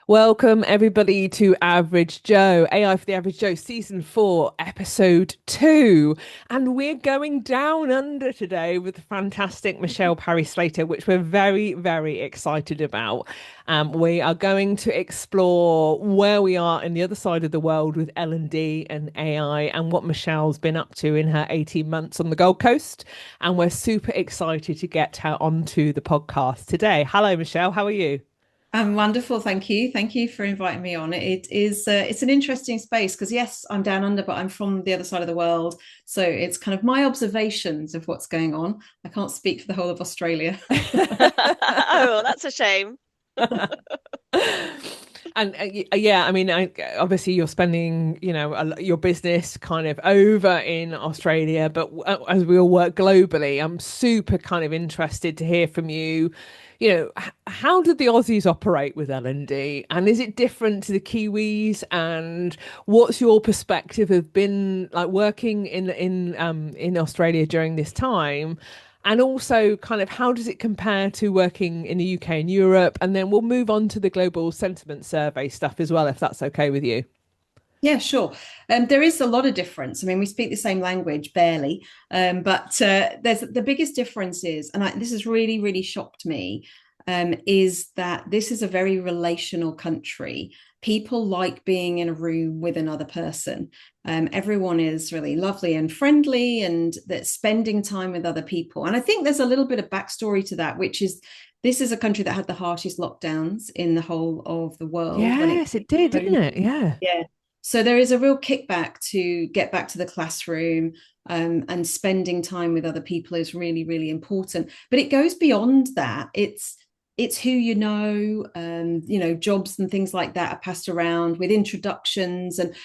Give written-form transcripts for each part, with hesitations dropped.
Welcome, everybody, to Average Joe, AI for the Average Joe, Season 4, Episode 2. And we're going down under today with the fantastic Michelle Parry Slater, which we're very, very excited about. We are going to explore where we are in the other side of the world with L&D and AI and what Michelle's been up to in her 18 months on the Gold Coast. And we're super excited to get her onto the podcast today. Hello, Michelle. How are you? I'm wonderful, thank you. Thank you for inviting me on. It's an interesting space because yes, I'm down under, but I'm from the other side of the world, so it's kind of my observations of what's going on. I can't speak for the whole of Australia. Oh, that's a shame. And yeah, I mean, obviously you're spending, your business kind of over in Australia, but as we all work globally, I'm super kind of interested to hear from you. How do the Aussies operate with L&D, and is it different to the Kiwis? And what's your perspective of been like working in Australia during this time? And also, kind of, how does it compare to working in the UK and Europe? And then we'll move on to the global sentiment survey stuff as well, if that's okay with you. Yeah, sure. There is a lot of difference. I mean, we speak the same language barely, but there's the biggest difference is, and this has really, really shocked me, is that this is a very relational country. People like being in a room with another person. Everyone is really lovely and friendly, and that spending time with other people. And I think there's a little bit of backstory to that, which is this is a country that had the harshest lockdowns in the whole of the world when it. Yes, it did, didn't it? Yeah. Yeah. So there is a real kickback to get back to the classroom, and spending time with other people is really, really important. But it goes beyond that. It's who jobs and things like that are passed around with introductions, and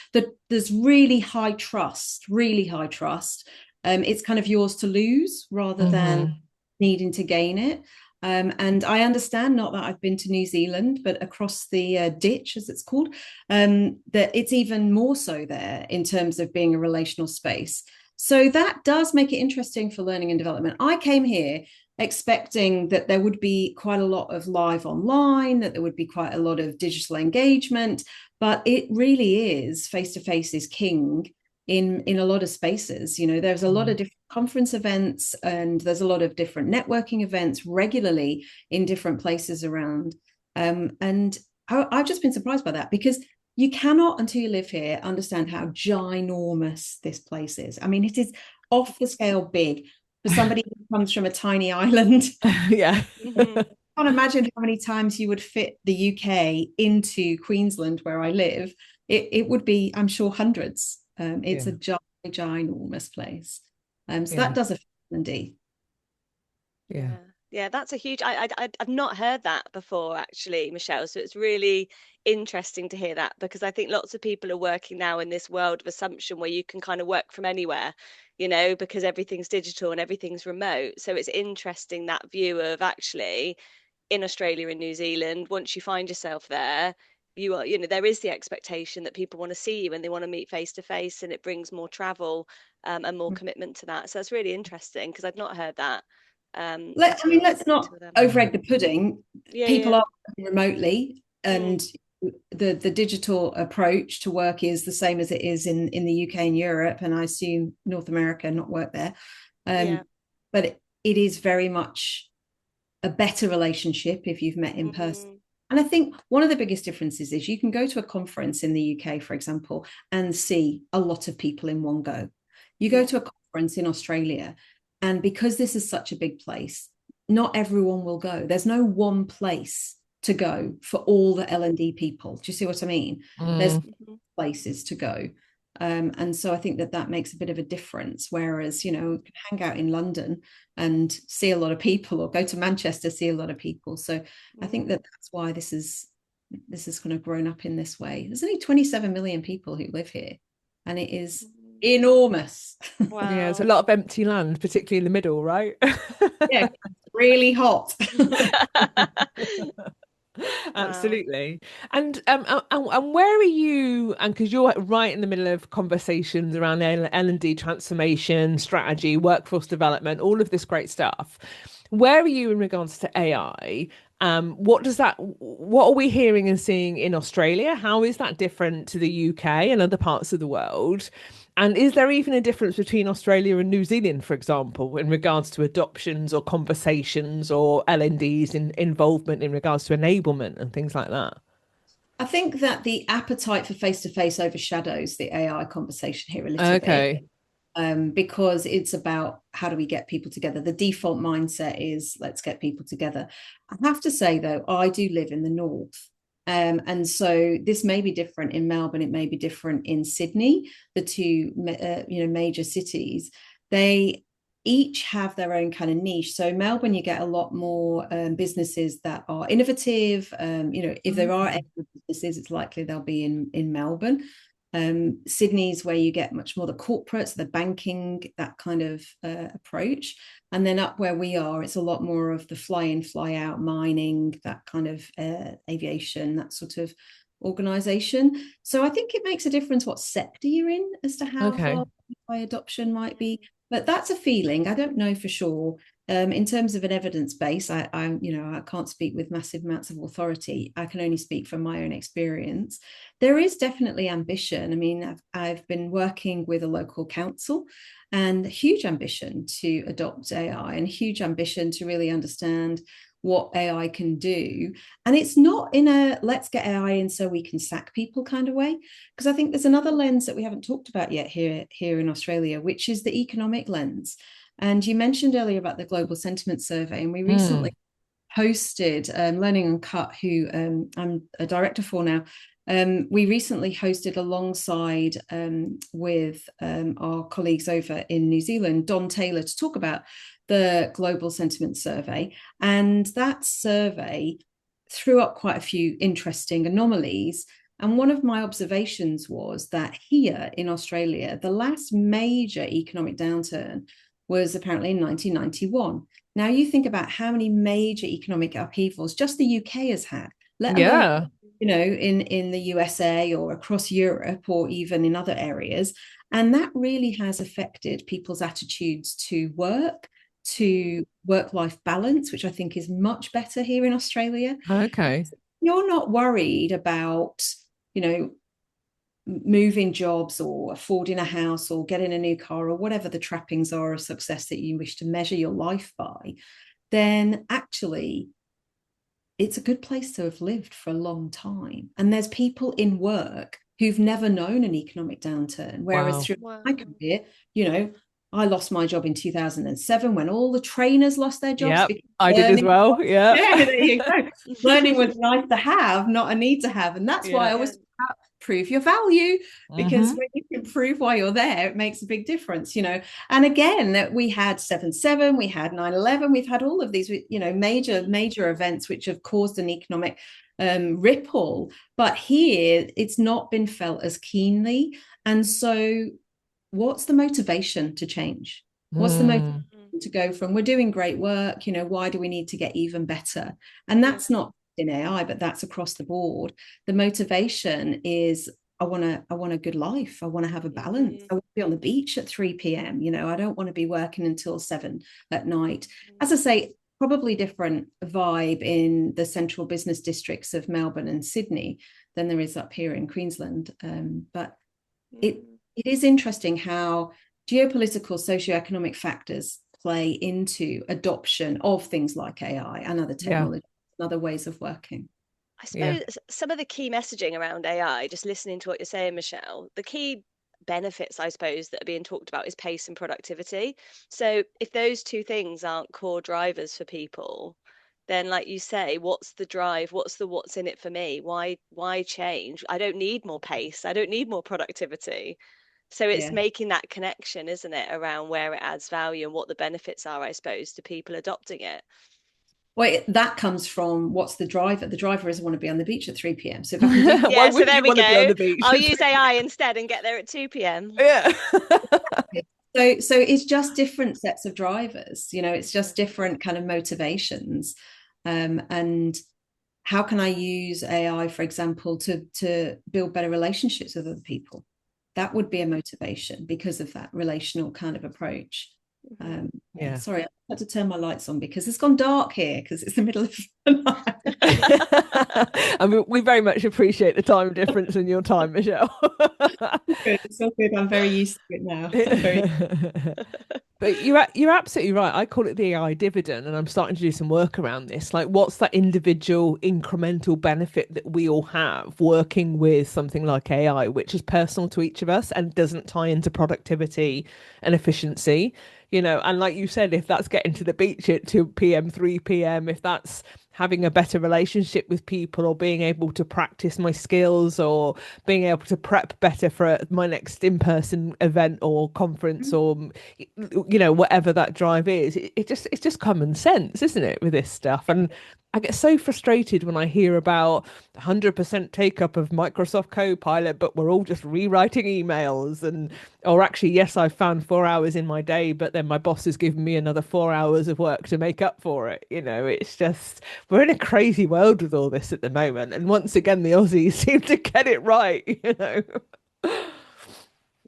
there's really high trust, really high trust. It's kind of yours to lose rather than Hmm. needing to gain it. And I understand, not that I've been to New Zealand, but across the ditch, as it's called, that it's even more so there in terms of being a relational space. So that does make it interesting for learning and development. I came here expecting that there would be quite a lot of live online, that there would be quite a lot of digital engagement, but it really is face to face is king in a lot of spaces. There's a lot of different conference events, and there's a lot of different networking events regularly in different places around. And I've just been surprised by that, because you cannot, until you live here, understand how ginormous this place is. I mean, it is off the scale big for somebody who comes from a tiny island. Yeah. Hmm. I can't imagine how many times you would fit the UK into Queensland, where I live. It would be, I'm sure, hundreds. It's a Yeah. ginormous place. So that Yeah. does affect Indeed. Yeah. Yeah. Yeah, that's a huge. I've not heard that before, actually, Michelle. So it's really interesting to hear that, because I think lots of people are working now in this world of assumption where you can kind of work from anywhere, because everything's digital and everything's remote. So it's interesting, that view of actually in Australia and New Zealand, once you find yourself there, there is the expectation that people want to see you and they want to meet face to face, and it brings more travel, and more commitment to that. So that's really interesting, because I've not heard that, I mean, until let's not until then. over egg the pudding. Yeah, People yeah. are working remotely, Mm, and the digital approach to work is the same as it is in the UK and Europe, and I assume North America, not work there. yeah. But it is very much a better relationship if you've met in person. Mm, And I think one of the biggest differences is you can go to a conference in the UK, for example, and see a lot of people in one go. You go yeah. to a conference in Australia, and because this is such a big place, not everyone will go. There's no one place to go for all the L&D people. Do you see what I mean? There's Mm. Mhm. places to go. And so I think that makes a bit of a difference. Whereas, hang out in London and see a lot of people, or go to Manchester, see a lot of people. So I think Mm. that that's why this is kind of grown up in this way. There's only 27 million people who live here, and it is Mhm. enormous. Yeah, it's a Wow. lot of empty land, particularly in the middle, right? Yeah, really hot. Wow. Absolutely. And where are you? And because you're right in the middle of conversations around L&D transformation, strategy, workforce development, all of this great stuff. Where are you in regards to AI? What are we hearing and seeing in Australia? How is that different to the UK and other parts of the world? And is there even a difference between Australia and New Zealand, for example, in regards to adoptions or conversations or L&D's involvement in regards to enablement and things like that? I think that the appetite for face-to-face overshadows the AI conversation here a little bit. Okay. Because it's about how do we get people together. The default mindset is let's get people together. I have to say, though, I do live in the north. And so this may be different in Melbourne, it may be different in Sydney, the two major cities. They each have their own kind of niche. So Melbourne, you get a lot more businesses that are innovative. If there are businesses, it's likely they'll be in Melbourne. Sydney's where you get much more the corporates, the banking, that kind of approach. And then up where we are, it's a lot more of the fly in, fly out, mining, that kind of aviation, that sort of organization. So I think it makes a difference what sector you're in as to how far adoption might be. But that's a feeling. I don't know for sure. In terms of an evidence base, I can't speak with massive amounts of authority. I can only speak from my own experience. There is definitely ambition. I mean, I've been working with a local council and huge ambition to adopt AI and huge ambition to really understand what AI can do. And it's not in a let's get AI in so we can sack people kind of way, because I think there's another lens that we haven't talked about yet here in Australia, which is the economic lens. And you mentioned earlier about the Global Sentiment Survey, and we recently hosted Learning Uncut, who I'm a director for now. We recently hosted alongside with our colleagues over in New Zealand, Don Taylor, to talk about the Global Sentiment Survey. And that survey threw up quite a few interesting anomalies. And one of my observations was that here in Australia, the last major economic downturn was apparently in 1991. Now you think about how many major economic upheavals just the UK has had, let alone in the USA or across Europe or even in other areas. And that really has affected people's attitudes to work-life balance, which I think is much better here in Australia. Okay. You're not worried about, moving jobs or affording a house or getting a new car or whatever the trappings are of success that you wish to measure your life by, then actually it's a good place to have lived for a long time. And there's people in work who've never known an economic downturn, whereas through my career, I lost my job in 2007 when all the trainers lost their jobs. Yep, I did as well. Yeah, there you go. Learning was nice to have, not a need to have. And that's why I always prove your value, because when you can prove why you're there, it makes a big difference, And again, we had 7/7, we had 9/11, we've had all of these, major events which have caused an economic ripple. But here, it's not been felt as keenly. And so what's the motivation to change? What's the motivation to go from we're doing great work, why do we need to get even better? And that's not in AI, but that's across the board. The motivation is I want a good life. I want to have a balance. I want to be on the beach at 3 p.m. I don't want to be working until 7 at night. As I say, probably different vibe in the central business districts of Melbourne and Sydney than there is up here in Queensland. But it is interesting how geopolitical, socioeconomic factors play into adoption of things like AI and other technologies and other ways of working. I suppose some of the key messaging around AI, just listening to what you're saying, Michelle, the key benefits, I suppose, that are being talked about is pace and productivity. So if those two things aren't core drivers for people, then like you say, what's the drive? What's in it for me? Why change? I don't need more pace. I don't need more productivity. So it's making that connection, isn't it, around where it adds value and what the benefits are, I suppose, to people adopting it. Well, that comes from what's the driver? The driver is I want to be on the beach at 3 p.m. So if I can do yeah, so there we go. I'll use AI instead and get there at 2 p.m. Yeah. So it's just different sets of drivers, it's just different kind of motivations. And how can I use AI, for example, to build better relationships with other people? That would be a motivation because of that relational kind of approach. Sorry, had to turn my lights on because it's gone dark here because it's the middle of the night. And we very much appreciate the time difference in your time, Michelle. Good. It's all good. I'm very used to it now. I'm very But you're absolutely right. I call it the AI dividend, and I'm starting to do some work around this. Like, what's that individual incremental benefit that we all have working with something like AI, which is personal to each of us and doesn't tie into productivity and efficiency? And like you said, if that's getting to the beach at 2 p.m., 3 p.m., if that's having a better relationship with people, or being able to practice my skills, or being able to prep better for my next in-person event or conference, or whatever that drive is, it's just common sense, isn't it, with this stuff? And I get so frustrated when I hear about 100% take up of Microsoft Copilot, but we're all just rewriting emails, or actually, yes, I've found 4 hours in my day, but then my boss has given me another 4 hours of work to make up for it. It's just, we're in a crazy world with all this at the moment. And once again, the Aussies seem to get it right.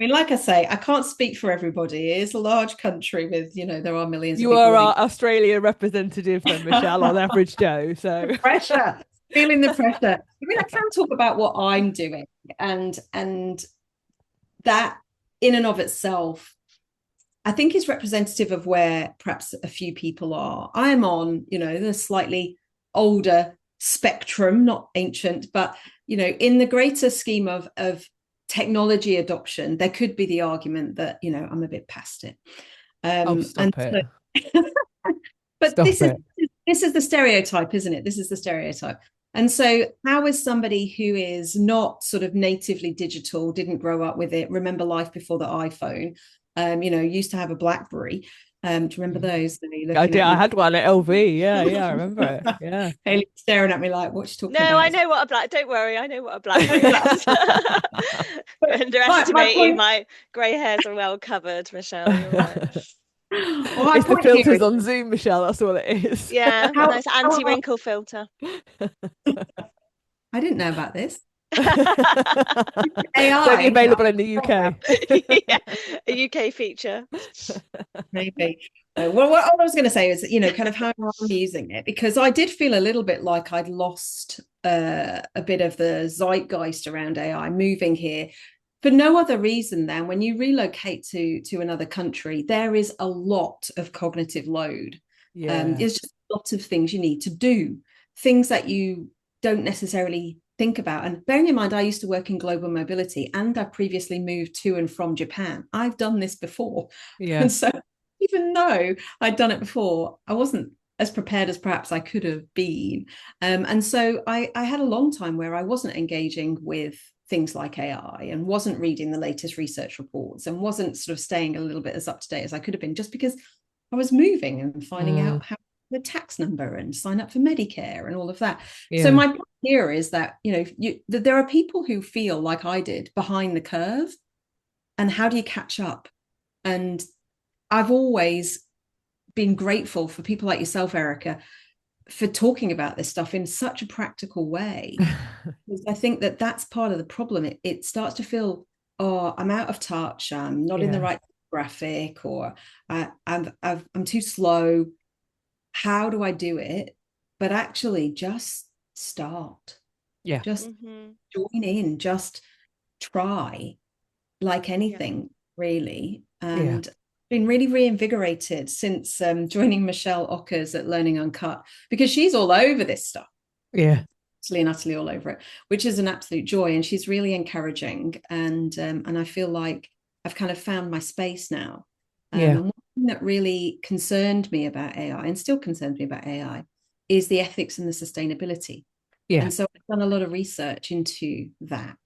I mean, like I say, I can't speak for everybody. It is a large country with, there are millions of You people are living. our Australia representative then, Michelle, on Average Joe. So The pressure, feeling the pressure. I mean, I can talk about what I'm doing, and that in and of itself, I think is representative of where perhaps a few people are. I am on, the slightly older spectrum, not ancient, but in the greater scheme of technology adoption, there could be the argument that I'm a bit past it. stop it. But Stop this it. is the stereotype, isn't it? This is the stereotype. And so how is somebody who is not sort of natively digital, didn't grow up with it, remember life before the iPhone, used to have a BlackBerry. Do you remember those? I did. I had one at LV. Yeah, I remember it. Yeah. Hayley staring at me like, what's she talking No, about? I know what a black. Don't worry, I know what a BlackBerry is. Underestimating my grey hairs are well covered, Michelle. You're right. Well, it's the filters on Zoom, Michelle. That's all it is. Yeah, nice anti-wrinkle filter. I didn't know about this. AI. It's only available in the UK. Yeah, a UK feature. Maybe. Well, what I was going to say is, kind of how I'm using it, because I did feel a little bit like I'd lost a bit of the zeitgeist around AI moving here for no other reason than when you relocate to another country, there is a lot of cognitive load. There's just a lot of things you need to do, things that you don't necessarily think about. And bearing in mind, I used to work in global mobility, and I previously moved to and from Japan. I've done this before. Yeah. And so even though I'd done it before, I wasn't as prepared as perhaps I could have been. And so I had a long time where I wasn't engaging with things like AI and wasn't reading the latest research reports and wasn't sort of staying a little bit as up to date as I could have been, just because I was moving and finding out how the tax number and sign up for Medicare and all of that. Yeah. So my point here is that, there are people who feel like I did behind the curve, and how do you catch up? And I've always been grateful for people like yourself, Erica, for talking about this stuff in such a practical way. Because I think that that's part of the problem. It starts to feel, oh, I'm out of touch. I'm not in the right graphic, or I'm too slow. How do I do it? But actually just start. Yeah. Just join in, just try, like anything, really. And been really reinvigorated since joining Michelle Ockers at Learning Uncut, because she's all over this stuff. Yeah. Absolutely and utterly all over it, which is an absolute joy. And she's really encouraging. And I feel like I've kind of found my space now. And one thing that really concerned me about AI, and still concerns me about AI, is the ethics and the sustainability. Yeah. And so I've done a lot of research into that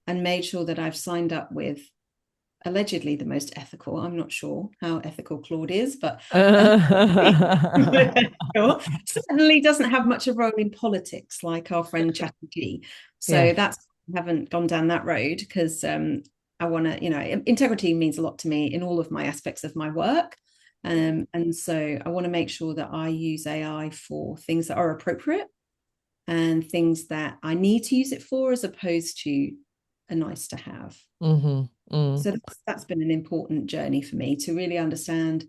and made sure that I've signed up with allegedly the most ethical. I'm not sure how ethical Claude is, but certainly doesn't have much of a role in politics like our friend ChatGPT. So I haven't gone down that road, because I want to, integrity means a lot to me in all of my aspects of my work. And so I want to make sure that I use AI for things that are appropriate and things that I need to use it for, as opposed to a nice to have. So that's been an important journey for me to really understand,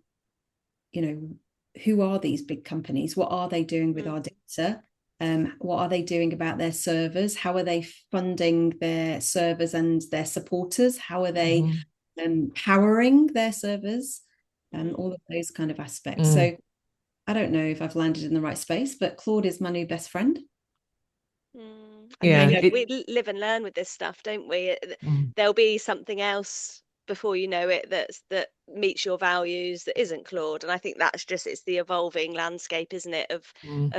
who are these big companies? What are they doing with our data? What are they doing about their servers? How are they funding their servers and their supporters? How are they powering their servers? All of those kind of aspects. So I don't know if I've landed in the right space, but Claude is my new best friend. I Yeah, think we live and learn with this stuff, don't we? There'll be something else before you know it that meets your values that isn't Claude. And I think that's just it's the evolving landscape, isn't it, of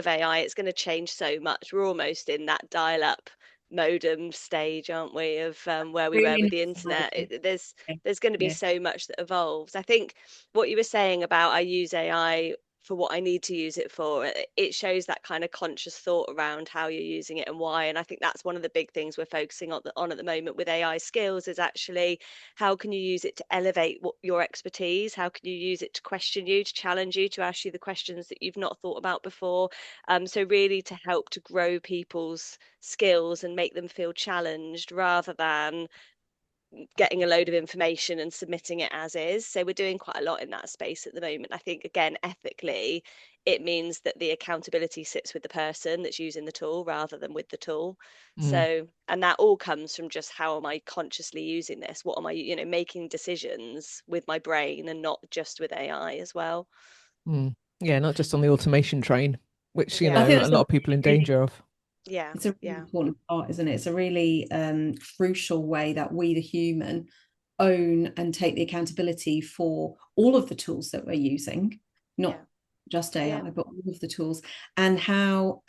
AI. It's going to change so much. We're almost in that dial-up modem stage, aren't we, of where we were with Really the internet. yeah. There's going to be Yeah. so much that evolves. I think what you were saying about I use AI for what I need to use it for, it shows that kind of conscious thought around how you're using it and why. And I think that's one of the big things we're focusing on at the moment with AI skills is actually how can you use it to elevate your expertise? How can you use it to question you, to challenge you, to ask you the questions that you've not thought about before? So really to help to grow people's skills and make them feel challenged rather than getting a load of information and submitting it as is. So we're doing quite a lot in that space at the moment. I think, again, ethically, it means that the accountability sits with the person that's using the tool rather than with the tool. So, and that all comes from just how am I consciously using this? What am I, making decisions with my brain and not just with AI as well. Yeah, not just on the automation train, which, I Yeah. think a that's lot a of people in really danger of. Yeah. it's a really Yeah. important part, isn't it? It's a really crucial way that we, the human, own and take the accountability for all of the tools that we're using, not Yeah. just Yeah. AI, but all of the tools, and how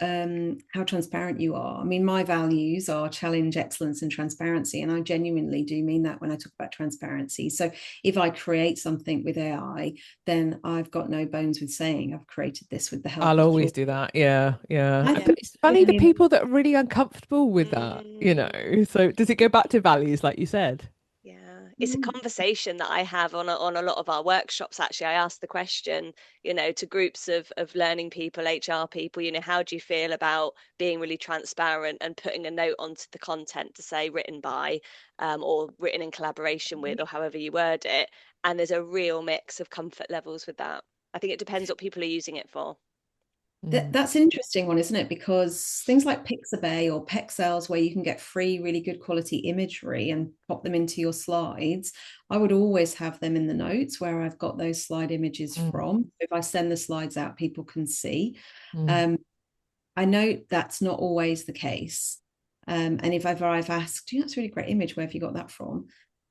transparent you are. I mean, my values are challenge, excellence, and transparency, and I genuinely do mean that when I talk about transparency. So if I create something with AI, then I've got no bones with saying I've created this with the help I'll of always Claude. do that. Yeah, yeah. I Yeah. But think it's so funny the many. people that are really uncomfortable with that, Mm. So does it go back to values, like you said? Yeah, it's a conversation that I have on a lot of our workshops. Actually, I ask the question, to groups of learning people, HR people, how do you feel about being really transparent and putting a note onto the content to say written by, or written in collaboration with, or however you word it. And there's a real mix of comfort levels with that. I think it depends what people are using it for. Mm, That's an interesting one, isn't it? Because things like Pixabay or Pexels, where you can get free, really good quality imagery and pop them into your slides, I would always have them in the notes where I've got those slide images mm, from. If I send the slides out, people can see. mm, Um, I know that's not always the case. And if ever I've asked, that's a really great image, where have you got that from?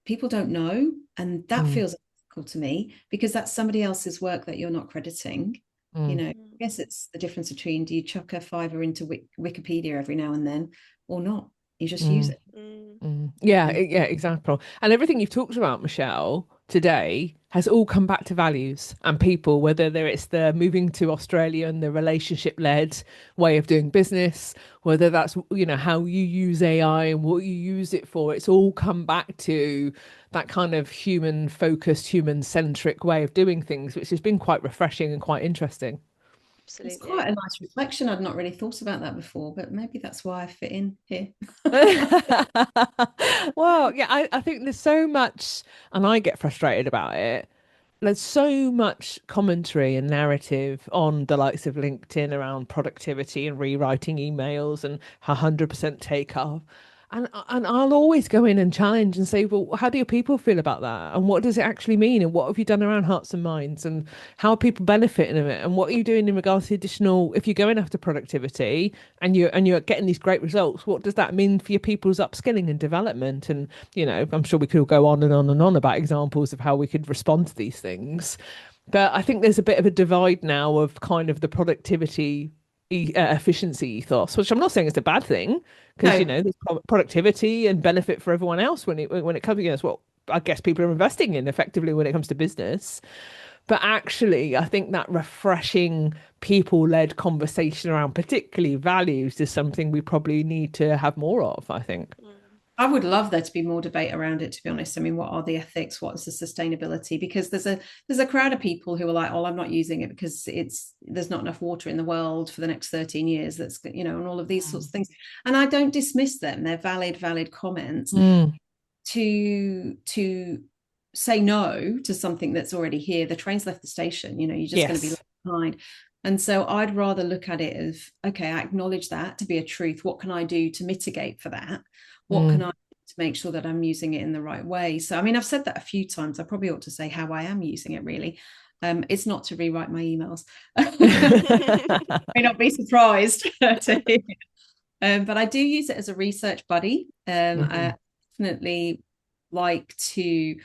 People don't know. And that mm, feels difficult to me because that's somebody else's work that you're not crediting. mm, I guess it's the difference between do you chuck a fiver into Wikipedia every now and then or not? You just use mm. it. Yeah, And yeah, exactly. And everything you've talked about, Michelle, today has all come back to values and people, whether it's the moving to Australia and the relationship-led way of doing business, whether that's, how you use AI and what you use it for. It's all come back to that kind of human-focused, human-centric way of doing things, which has been quite refreshing and quite interesting. it's quite Absolutely. a nice reflection. I'd not really thought about that before, but maybe that's why I fit in here. Well, yeah, I think there's so much, and I get frustrated about it. There's so much commentary and narrative on the likes of LinkedIn around productivity and rewriting emails and 100% take off. And I'll always go in and challenge and say, well, how do your people feel about that? And what does it actually mean? And what have you done around hearts and minds? And how are people benefiting of it? And what are you doing in regards to additional, if you're going after productivity and you're getting these great results, what does that mean for your people's upskilling and development? And, I'm sure we could all go on and on and on about examples of how we could respond to these things. But I think there's a bit of a divide now of kind of the productivity efficiency ethos, which I'm not saying it's a bad thing, because No, there's productivity and benefit for everyone else when it comes. It's what I guess people are investing in effectively when it comes to business. But actually, I think that refreshing people-led conversation around particularly values is something we probably need to have more of, I think. I would love there to be more debate around it, to be honest. I mean, what are the ethics? What is the sustainability? Because there's a crowd of people who are like, oh, I'm not using it because there's not enough water in the world for the next 13 years. That's, and all of these sorts of things. And I don't dismiss them. They're valid comments. Mm. To say no to something that's already here. The train's left the station. You're just going to be Yes. kind. And so I'd rather look at it as, okay, I acknowledge that to be a truth. What can I do to mitigate for that? What can I do to make sure that I'm using it in the right way? So, I mean, I've said that a few times. I probably ought to say how I am using it, really. It's not to rewrite my emails. May not be surprised to hear. But I do use it as a research buddy. I definitely like to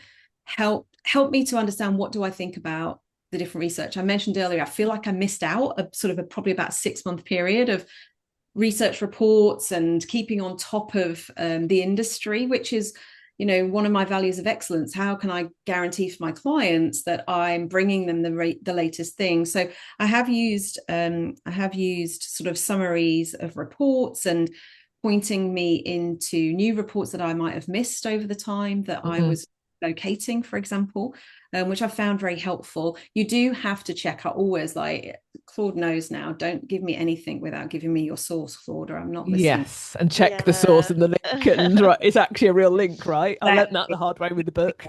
help me to understand, what do I think about the different research. I mentioned earlier, I feel like I missed out a sort of probably about 6-month period of research reports and keeping on top of the industry, which is, one of my values of excellence. How can I guarantee for my clients that I'm bringing them the latest thing? So I have used sort of summaries of reports and pointing me into new reports that I might have missed over the time that I was locating, for example, which I found very helpful. You do have to check. I always, like, Claude knows now, don't give me anything without giving me your source, Claude, or I'm not listening. Yes, and check the source and the link, and right, it's actually a real link, right? I learned that the hard way with the book.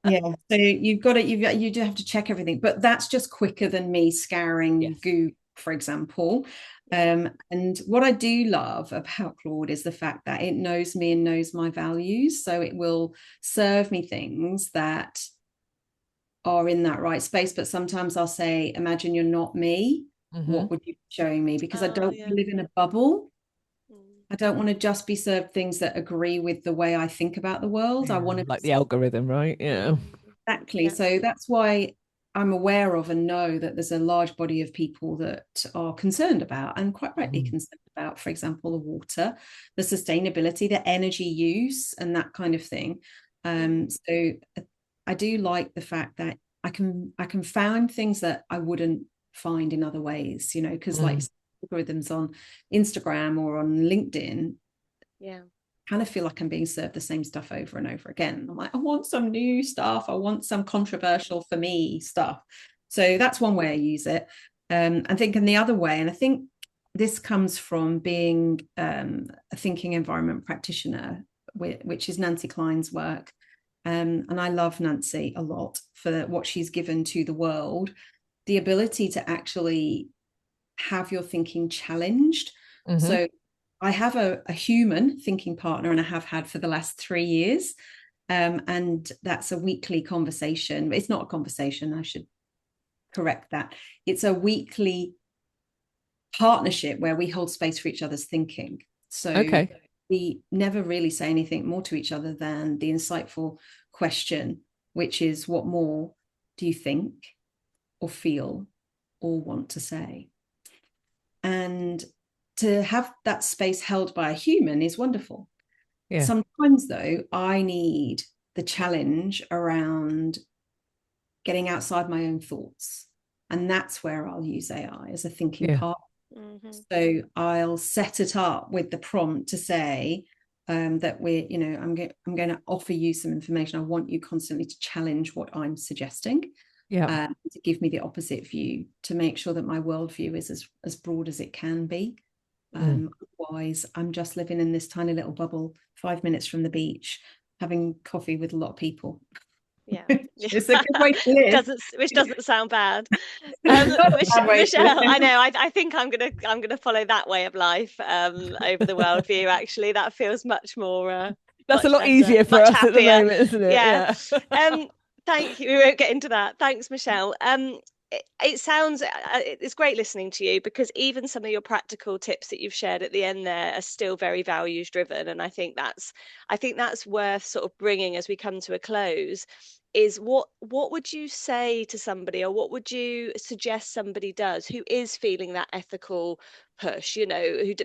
Yeah, so you've got it. You do have to check everything, but that's just quicker than me scouring Google, for example. And what I do love about Claude is the fact that it knows me and knows my values, so it will serve me things that are in that right space. But sometimes I'll say, imagine you're not me. What would you be showing me? Because I don't live in a bubble. I don't want to just be served things that agree with the way I think about the world. I want to, like the algorithm, right? Yeah. Exactly. Yeah. So that's why I'm aware of and know that there's a large body of people that are concerned about, and quite rightly concerned about, for example, the water, the sustainability, the energy use, and that kind of thing. So I do like the fact that I can find things that I wouldn't find in other ways, because like algorithms on Instagram or on LinkedIn, kind of feel like I'm being served the same stuff over and over again. I'm like, I want some new stuff. I want some controversial for me stuff. So that's one way I use it. I think in the other way, and I think this comes from being a thinking environment practitioner, which is Nancy Klein's work. And I love Nancy a lot for what she's given to the world, the ability to actually have your thinking challenged. So I have a human thinking partner, and I have had for the last 3 years. And that's a weekly conversation. It's not a conversation, I should correct that. It's a weekly partnership where we hold space for each other's thinking. So we never really say anything more to each other than the insightful question, which is, what more do you think or feel or want to say? And to have that space held by a human is wonderful. Yeah. Sometimes, though, I need the challenge around getting outside my own thoughts. And that's where I'll use AI as a thinking part. So I'll set it up with the prompt to say that I'm going to offer you some information. I want you constantly to challenge what I'm suggesting. To give me the opposite view, to make sure that my worldview is as broad as it can be. Otherwise, I'm just living in this tiny little bubble 5 minutes from the beach, having coffee with a lot of people. It's a good way to live. Which doesn't sound bad. Michelle, I know. I think I'm gonna follow that way of life over the worldview. Actually, that feels much more. That's a lot better, easier for us happier at the moment, isn't it? Yeah. Thank you. We won't get into that. Thanks, Michelle. It sounds it's great listening to you, because even some of your practical tips that you've shared at the end there are still very values driven, and I think that's worth sort of bringing as we come to a close. Is what would you say to somebody, or what would you suggest somebody does who is feeling that ethical push, who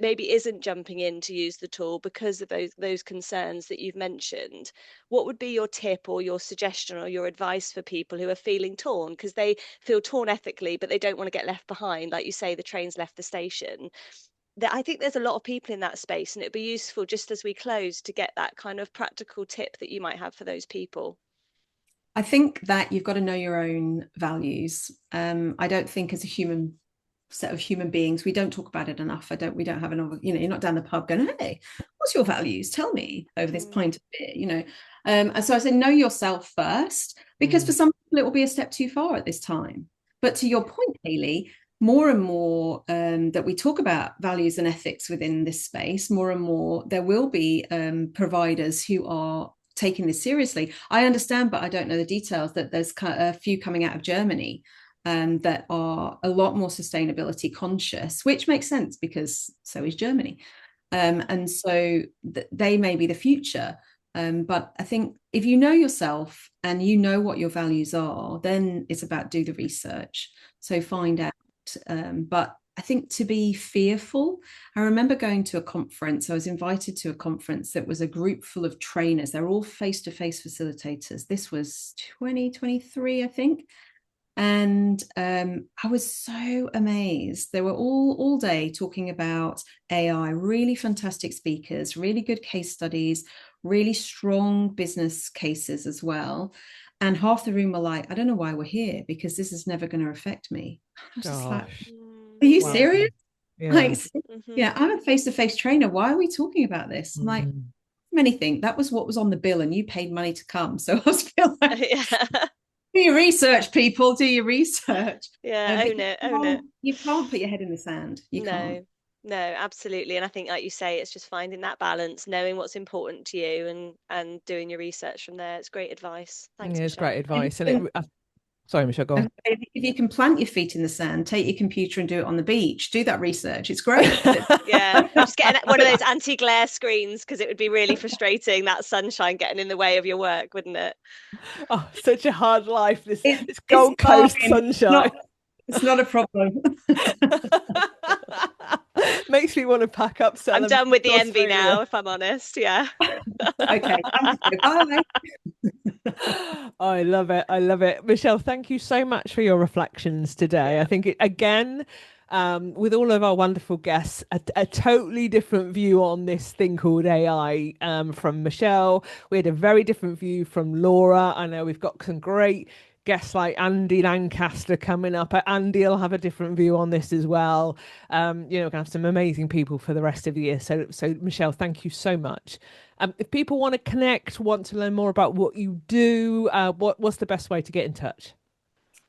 maybe isn't jumping in to use the tool because of those concerns that you've mentioned? What would be your tip or your suggestion or your advice for people who are feeling torn, because they feel torn ethically, but they don't want to get left behind? Like you say, the train's left the station. I think there's a lot of people in that space, and it'd be useful, just as we close, to get that kind of practical tip that you might have for those people. I think that you've got to know your own values. I don't think as a set of human beings, we don't talk about it enough. We don't have enough, you're not down the pub going, hey, what's your values? Tell me, over this pint of beer, And so I say, know yourself first, because for some people it will be a step too far at this time. But to your point, Hayley, more and more that we talk about values and ethics within this space, more and more there will be providers who are taking this seriously. I understand, but I don't know the details, that there's a few coming out of Germany that are a lot more sustainability conscious, which makes sense because so is Germany. And so they may be the future. But I think if you know yourself and you know what your values are, then it's about do the research. So find out. But I think to be fearful, I remember going to a conference. I was invited to a conference that was a group full of trainers. They're all face-to-face facilitators. This was 2023, I think. And I was so amazed. They were all day talking about AI, really fantastic speakers, really good case studies, really strong business cases as well. And half the room were like, I don't know why we're here, because this is never going to affect me. I was just like, are you Wow. serious? Yeah. Like, yeah, I'm a face-to-face trainer. Why are we talking about this? I'm like, anything. That was what was on the bill, and you paid money to come. So I was feeling like, do your research, people. Do your research. Yeah, own it. You can't put your head in the sand. You can't. No, absolutely. And I think, like you say, it's just finding that balance, knowing what's important to you, and doing your research from there. It's great advice. Thanks, Yeah, it's Michelle. great advice. And sorry, Michelle, go on. If you can plant your feet in the sand, take your computer and do it on the beach. Do that research. It's great. Yeah, just getting one of those anti-glare screens, because it would be really frustrating, that sunshine getting in the way of your work, wouldn't it? Oh, such a hard life, this Gold Coast sunshine. It's not a problem. Makes me want to pack up. I'm done with the envy now, if I'm honest. Yeah. Okay. Bye. Oh, I love it. I love it. Michelle, thank you so much for your reflections today. I think, again, with all of our wonderful guests, a totally different view on this thing called AI from Michelle. We had a very different view from Laura. I know we've got some great guests like Andy Lancaster coming up. Andy will have a different view on this as well. We're going to have some amazing people for the rest of the year. So Michelle, thank you so much. If people want to connect, want to learn more about what you do, what's the best way to get in touch?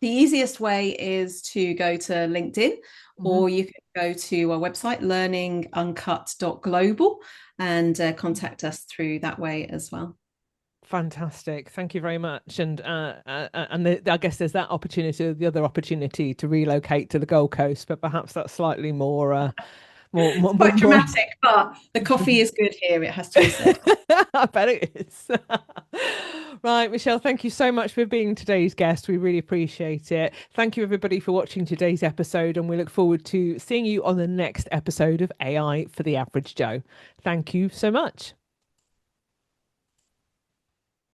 The easiest way is to go to LinkedIn, or you can go to our website, learninguncut.global, and contact us through that way as well. Fantastic. Thank you very much. And I guess there's that opportunity, the other opportunity to relocate to the Gold Coast, but perhaps that's slightly more quite dramatic, but the coffee is good here, it has to be said. I bet it is. Right, Michelle, thank you so much for being today's guest. We really appreciate it. Thank you, everybody, for watching today's episode, and we look forward to seeing you on the next episode of AI for the Average Joe. Thank you so much.